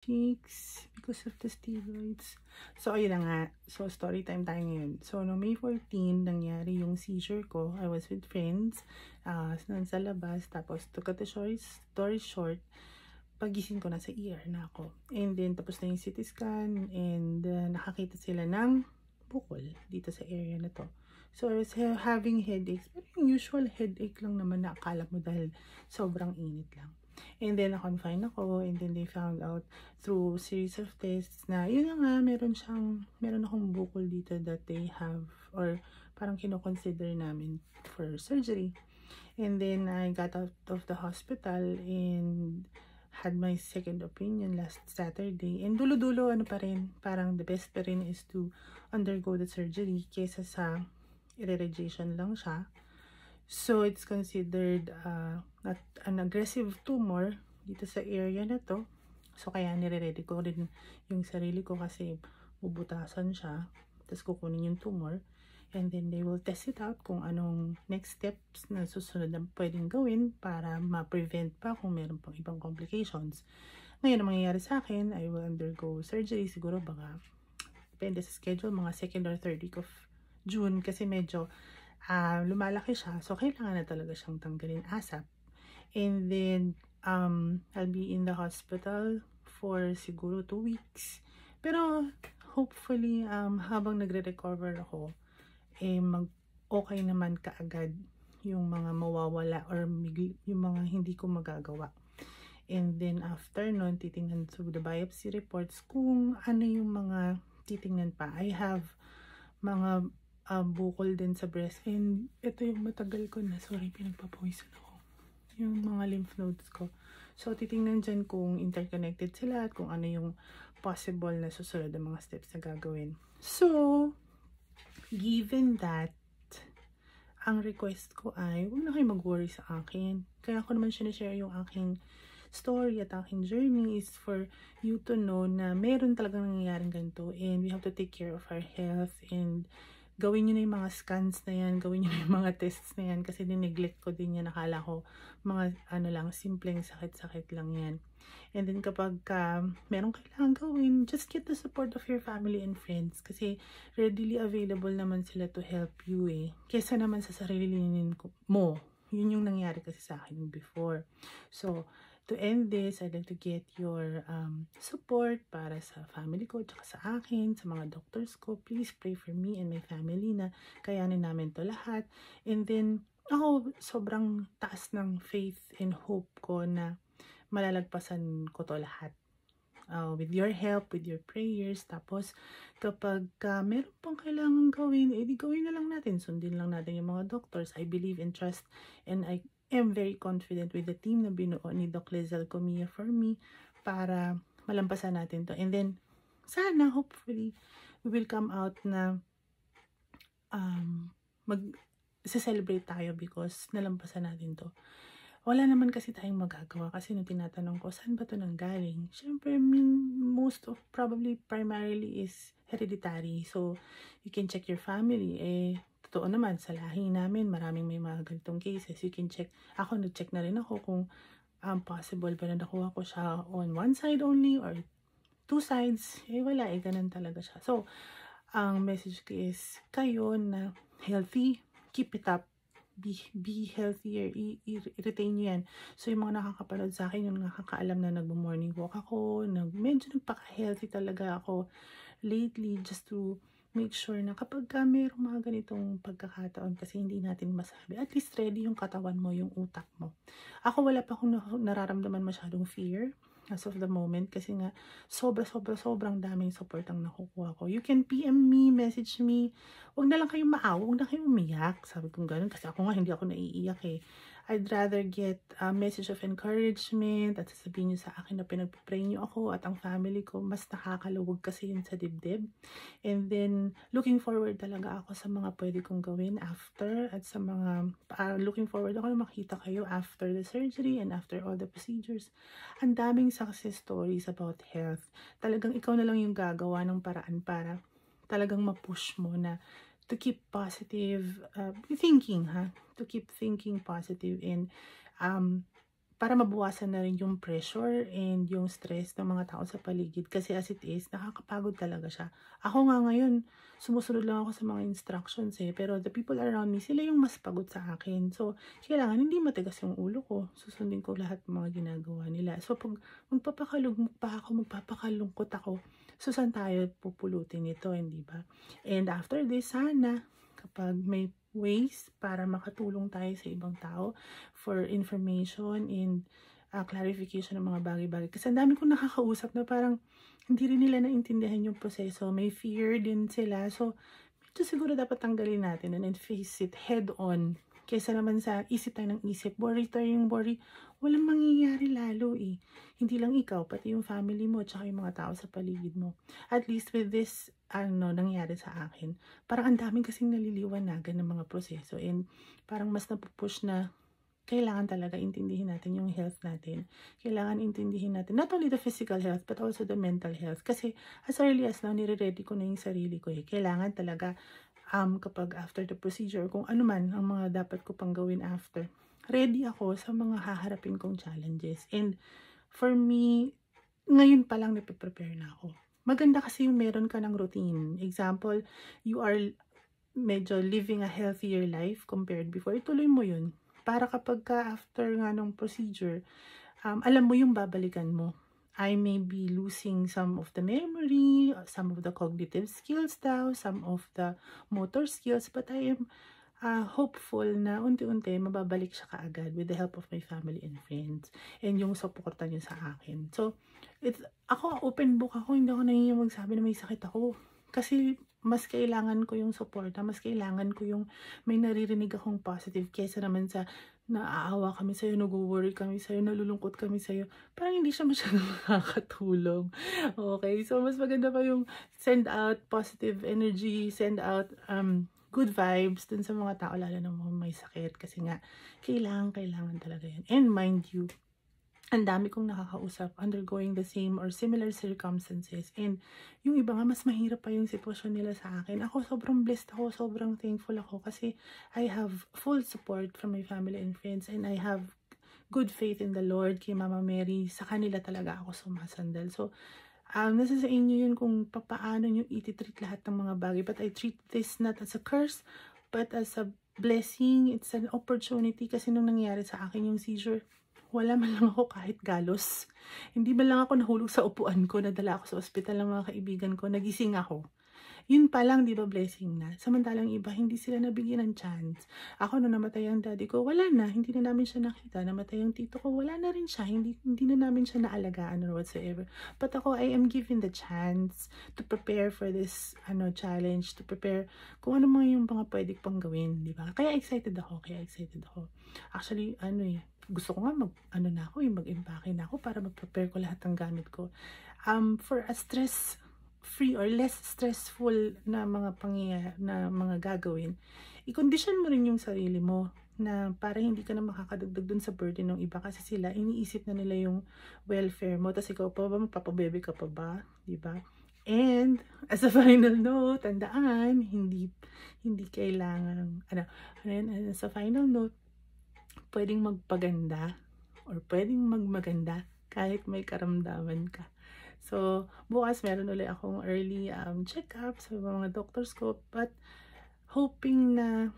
cheeks because of the steroids. So, ayun na nga. So, story time tayo ngayon. So, no May 14, nangyari yung seizure ko. I was with friends. Sa labas. Tapos, to cut the story short, pagising ko na sa ER na ako. And then, tapos na yung CT scan. And, nakakita sila ng bukol dito sa area na to. So, I was having headaches. Pero yung usual headache lang naman na akala mo dahil sobrang init lang. And then, na-confine ako. And then, they found out through series of tests na, yun na nga, meron akong bukol dito that they have, or parang kino-consider namin for surgery. And then, I got out of the hospital and had my second opinion last Saturday. And dulo-dulo, ano pa rin, parang the best pa rin is to undergo the surgery kesa sa irradiation lang siya. So, it's considered not an aggressive tumor dito sa area na to. So, kaya nire-ready ko rin yung sarili ko kasi bubutasan siya. Tapos, kukunin yung tumor. And then, they will test it out kung anong next steps na susunod na pwedeng gawin para ma-prevent pa kung meron pang ibang complications. Ngayon, ang mangyayari sa akin, I will undergo surgery. Siguro baka, depende sa schedule, mga 2nd or 3rd week of June kasi medyo lumalaki siya. So, kailangan na talaga siyang tanggalin ASAP. And then, I'll be in the hospital for siguro 2 weeks. Pero, hopefully, habang nagre-recover ako, okay naman kaagad yung mga mawawala or yung mga hindi ko magagawa. And then, after nun, titingnan through the biopsy reports kung ano yung mga titingnan pa. I have mga bukol din sa breast. And ito yung matagal ko na, sorry, pinagpapawisan ako. Yung mga lymph nodes ko. So, titingnan dyan kung interconnected sila at kung ano yung possible na susunod na mga steps na gagawin. So, given that, ang request ko ay, huwag na kayo mag-worry sa akin. Kaya ako naman sinishare yung aking story at aking journey is for you to know na meron talagang nangyayaring ganito and we have to take care of our health and gawin nyo na yung mga scans na yan, gawin nyo na yung mga tests na yan kasi nineglect ko din yan, nakala ko mga simpleng sakit-sakit lang yan. And then kapag merong kailangan gawin, just get the support of your family and friends kasi readily available naman sila to help you kesa naman sa sarili mo. Yun yung nangyari kasi sa akin before. So, to end this, I'd like to get your support para sa family ko, tsaka sa akin, sa mga doctors ko. Please pray for me and my family na kayanin namin to lahat. And then, ako, sobrang taas ng faith and hope ko na malalagpasan ko to lahat. With your help, with your prayers. Tapos, kapag meron pang kailangan gawin, di gawin na lang natin. Sundin lang natin yung mga doctors. I believe and trust and I am very confident with the team na binuo ni Doc Lizelle Comia for me para malampasan natin to. And then, sana, hopefully, we will come out na mag-celebrate tayo because nalampasan natin to. Wala naman kasi tayong magagawa kasi nung tinatanong ko, saan ba ito nanggaling? Siyempre, most of probably primarily is hereditary. So, you can check your family. Totoo naman, sa lahi namin, maraming may mga ganitong cases. You can check. Ako, nag-check na rin ako kung possible ba na nakuha ko siya on one side only or two sides. Wala, ganun talaga siya. So, ang message ko is, kayo na healthy, keep it up. Be healthier, i-retain nyo yan. So, yung mga nakakapanood sa akin, yung nakakaalam na nagmo-morning walk ako, medyo nagpaka-healthy talaga ako lately just to make sure na kapag mayroong mga ganitong pagkakataon kasi hindi natin masabi, at least ready yung katawan mo, yung utak mo. Ako wala pa akong nararamdaman masyadong fear as of the moment kasi nga sobrang daming support ang nakukuha ko. You can PM me, message me. Huwag na lang kayong maawa, huwag na kayong umiyak. Sabi kong gano'n kasi ako nga hindi ako naiiyak I'd rather get a message of encouragement at sasabihin nyo sa akin na pinagpipray nyo ako at ang family ko. Mas nakakaluwag kasi yun sa dibdib. And then, looking forward talaga ako sa mga pwede kong gawin after at sa mga, looking forward ako na makita kayo after the surgery and after all the procedures. Ang daming success stories about health. Talagang ikaw na lang yung gagawa ng paraan para talagang ma-push mo na to keep positive thinking, to keep thinking positive and para mabawasan na rin yung pressure and yung stress ng mga tao sa paligid. Kasi as it is, nakakapagod talaga siya. Ako nga ngayon, sumusunod lang ako sa mga instructions pero the people around me, sila yung mas pagod sa akin. So, kailangan hindi matigas yung ulo ko. Susundin ko lahat ng mga ginagawa nila. So, pag magpapakalugmok pa ako, magpapakalungkot ako, so saan tayo pupulutin ito, hindi ba? And after this, sana, kapag may ways para makatulong tayo sa ibang tao for information and clarification ng mga bagay-bagay. Kasi ang dami kong nakakausap na parang hindi rin nila naintindihan yung proseso. May fear din sila. So, medyo siguro dapat tanggalin natin and face it head on. Kaysa naman sa isip tayo ng isip, worry tayo yung worry, walang mangyayari lalo Hindi lang ikaw, pati yung family mo, tsaka yung mga tao sa paligid mo. At least with this, nangyari sa akin, parang ang daming kasing naliliwanagan ng mga proseso and parang mas napupush na kailangan talaga intindihin natin yung health natin. Kailangan intindihin natin not only the physical health but also the mental health. Kasi as early as now, nire-ready ko na yung sarili ko Kailangan talaga kapag after the procedure, kung ano man ang mga dapat ko pang gawin after, ready ako sa mga haharapin kong challenges. And for me, ngayon pa lang napiprepare na ako. Maganda kasi yung meron ka ng routine. Example, you are medyo living a healthier life compared before. Ituloy mo yun. Para kapag ka after nga ng procedure, alam mo yung babalikan mo. I may be losing some of the memory, some of the cognitive skills daw, some of the motor skills, but I am hopeful na unti-unti mababalik siya kaagad with the help of my family and friends and yung supporta niyo sa akin. So, ako open book ako, hindi ako nahihiyang magsabi na may sakit ako. Kasi mas kailangan ko yung suporta, mas kailangan ko yung may naririnig akong positive kesa naman sa naaawa kami sa'yo, nag-worry kami sa'yo, nalulungkot kami sa'yo. Parang hindi siya masyadong nakakatulong. Okay? So, mas maganda pa yung send out positive energy, send out good vibes dun sa mga tao, lalo na mga may sakit. Kasi nga, kailangan talaga yan. And mind you, ang dami kong nakakausap undergoing the same or similar circumstances. And yung iba nga, mas mahirap pa yung sitwasyon nila sa akin. Ako, sobrang blessed ako, sobrang thankful ako kasi I have full support from my family and friends and I have good faith in the Lord, kay Mama Mary. Sa kanila talaga ako sumasandal. So, nasa sa inyo yun kung paano nyo ititreat lahat ng mga bagay. But I treat this not as a curse, but as a blessing. It's an opportunity kasi nung nangyari sa akin yung seizure, wala man lang ako kahit galos. Hindi man lang ako nahulog sa upuan ko, nadala ako sa ospital ng mga kaibigan ko, nagising ako. Yun pa lang, di ba, blessing na. Samantalang iba, hindi sila nabigyan ng chance. Ako, nung namatay ang daddy ko, wala na. Hindi na namin siya nakita. Namatay ang tito ko, wala na rin siya. Hindi na namin siya naalagaan or whatsoever. But ako, I am given the chance to prepare for this challenge, to prepare kung ano mga yung mga pwede pang gawin, di ba? Kaya excited ako. Actually, gusto ko nga mag-impake na ako para mag-prepare ko lahat ng gamit ko. For a stress-free or less stressful na mga pangyayari, na mga gagawin, i-condition mo rin yung sarili mo na para hindi ka na makakadagdag dun sa burden ng iba kasi sila, iniisip na nila yung welfare mo. Tapos ikaw pa ba, magpapabebe ka pa ba? Diba? And, as a final note, tandaan, hindi kailangan, as a final note, pwedeng magpaganda or pwedeng magmaganda kahit may karamdaman ka. So, bukas meron ulit akong early check-up sa mga doctors ko, but hoping na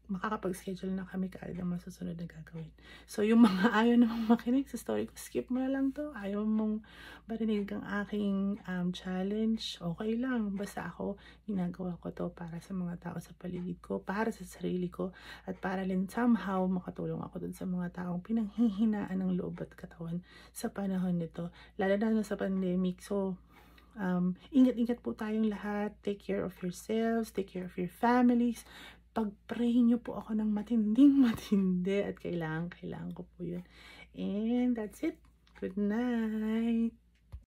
makakapag-schedule na kami kaagad ang masusunod na gagawin. So, yung mga ayaw namang makinig sa story ko, skip mo na lang to. Ayaw mong marinig ang aking challenge, okay lang. Basta ako, ginagawa ko to para sa mga tao sa paligid ko, para sa sarili ko, at para rin somehow makatulong ako dun sa mga taong pinanghihinaan ng loob at katawan sa panahon nito. Lalo na sa pandemic. So, ingat-ingat po tayong lahat. Take care of yourselves, take care of your families. Pag-pray nyo po ako ng matindi at kailangan ko po yun. And that's it. Good night.